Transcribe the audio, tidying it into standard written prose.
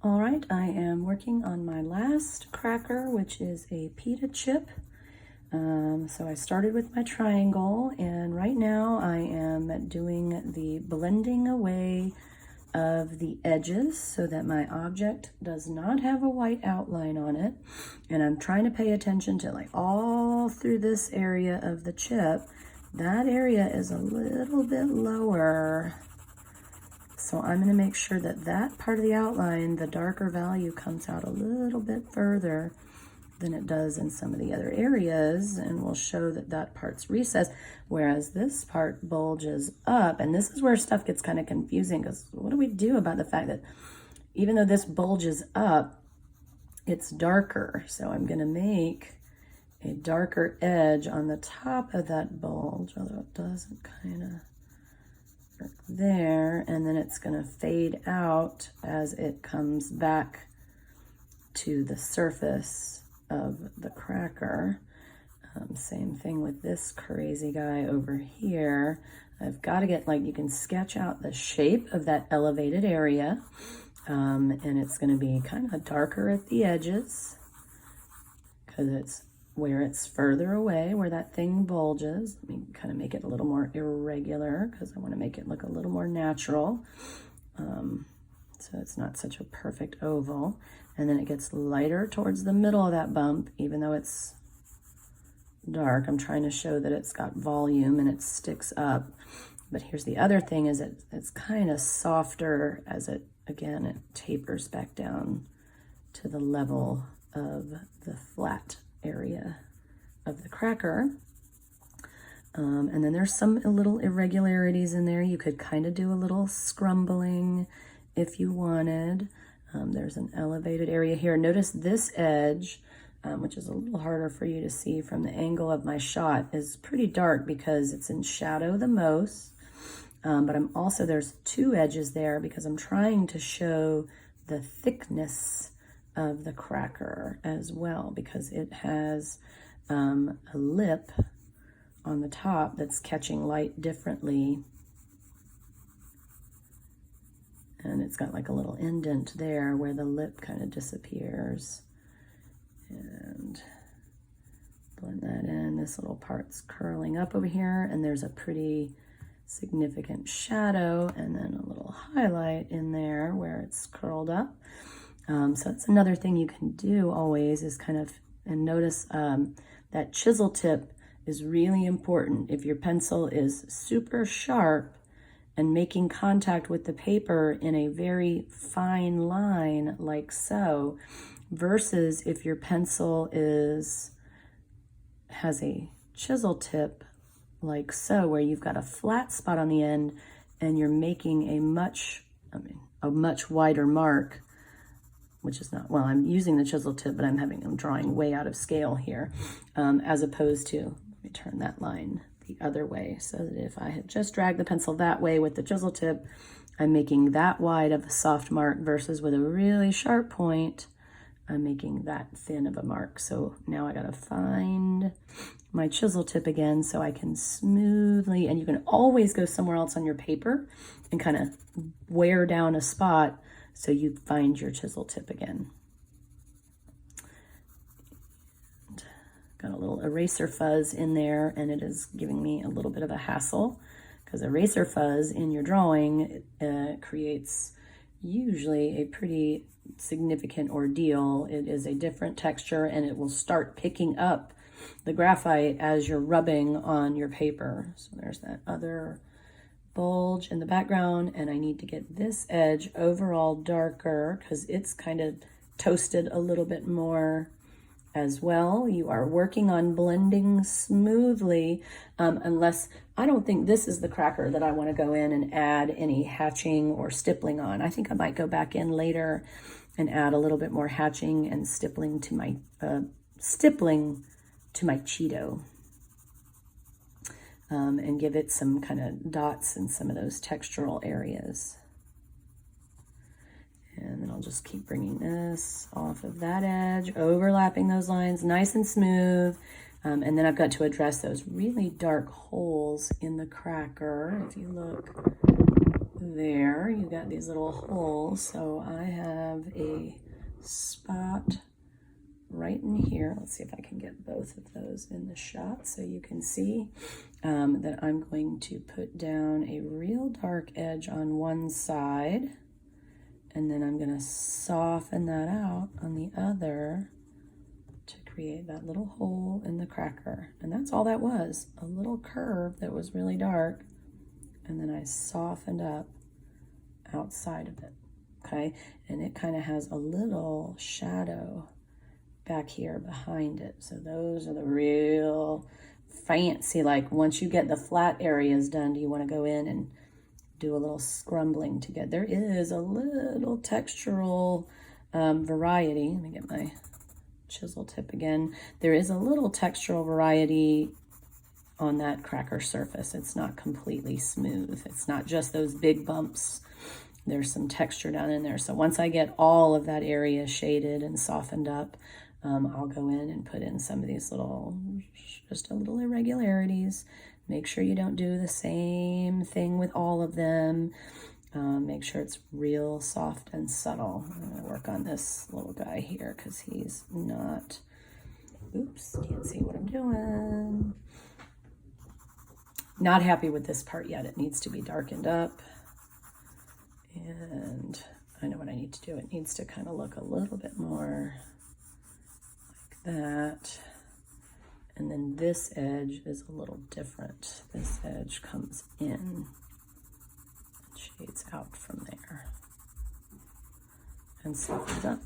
All right, I am working on my last cracker, which is a pita chip. So I started with my triangle, and right now I am doing the blending away of the edges so that my object does not have a white outline on it. And I'm trying to pay attention to like all through this area of the chip. That area is a little bit lower. So I'm going to make sure that that part of the outline, the darker value, comes out a little bit further than it does in some of the other areas, and we'll show that that part's recessed, whereas this part bulges up. And this is where stuff gets kind of confusing, because what do we do about the fact that even though this bulges up, it's darker? So I'm going to make a darker edge on the top of that bulge, although it doesn't kind of there, and then it's going to fade out as it comes back to the surface of the cracker. Same thing with this crazy guy over here. I've got to get, like, you can sketch out the shape of that elevated area, and it's going to be kind of darker at the edges because it's where it's further away, where that thing bulges. Let me kind of make it a little more irregular because I want to make it look a little more natural. So it's not such a perfect oval. And then it gets lighter towards the middle of that bump, even though it's dark. I'm trying to show that it's got volume and it sticks up. But here's the other thing, is it's kind of softer as it tapers back down to the level of the flat area of the cracker. And then there's some little irregularities in there. You could kind of do a little scrumbling if you wanted. There's an elevated area here. Notice this edge, which is a little harder for you to see from the angle of my shot, is pretty dark because it's in shadow the most. But I'm also, there's two edges there because I'm trying to show the thickness of the cracker as well, because it has a lip on the top that's catching light differently, and it's got like a little indent there where the lip kind of disappears. And blend that in. This little part's curling up over here, and there's a pretty significant shadow and then a little highlight in there where it's curled up. So that's another thing you can do always, is kind of, and notice that chisel tip is really important. If your pencil is super sharp and making contact with the paper in a very fine line like so, versus if your pencil has a chisel tip like so, where you've got a flat spot on the end and you're making a much wider mark, which is not, well, I'm using the chisel tip, but I'm drawing way out of scale here, as opposed to, let me turn that line the other way, so that if I had just dragged the pencil that way with the chisel tip, I'm making that wide of a soft mark, versus with a really sharp point, I'm making that thin of a mark. So now I gotta find my chisel tip again so I can smoothly, and you can always go somewhere else on your paper and kind of wear down a spot so you find your chisel tip again. And got a little eraser fuzz in there, and it is giving me a little bit of a hassle, because eraser fuzz in your drawing creates usually a pretty significant ordeal. It is a different texture, and it will start picking up the graphite as you're rubbing on your paper. So there's that other bulge in the background, and I need to get this edge overall darker because it's kind of toasted a little bit more as well. You are working on blending smoothly, unless, I don't think this is the cracker that I want to go in and add any hatching or stippling on. I think I might go back in later and add a little bit more hatching and stippling to my Cheeto, and give it some kind of dots in some of those textural areas. And then I'll just keep bringing this off of that edge, overlapping those lines nice and smooth. And then I've got to address those really dark holes in the cracker. If you look there, you got these little holes. So I have a spot right in here. Let's see if I can get both of those in the shot so you can see that I'm going to put down a real dark edge on one side, and then I'm going to soften that out on the other to create that little hole in the cracker. And that's all that was, a little curve that was really dark, and then I softened up outside of it. Okay, and it kind of has a little shadow back here behind it. So those are the real fancy, like once you get the flat areas done, do you want to go in and do a little scrumbling to get, there is a little textural variety. Let me get my chisel tip again. There is a little textural variety on that cracker surface. It's not completely smooth. It's not just those big bumps. There's some texture down in there. So once I get all of that area shaded and softened up, I'll go in and put in some of these little, just a little irregularities. Make sure you don't do the same thing with all of them. Make sure it's real soft and subtle. I'm gonna work on this little guy here because he's not, oops, can't see what I'm doing. Not happy with this part yet. It needs to be darkened up. And I know what I need to do. It needs to kind of look a little bit more like that. And then this edge is a little different. This edge comes in and shades out from there and softens up.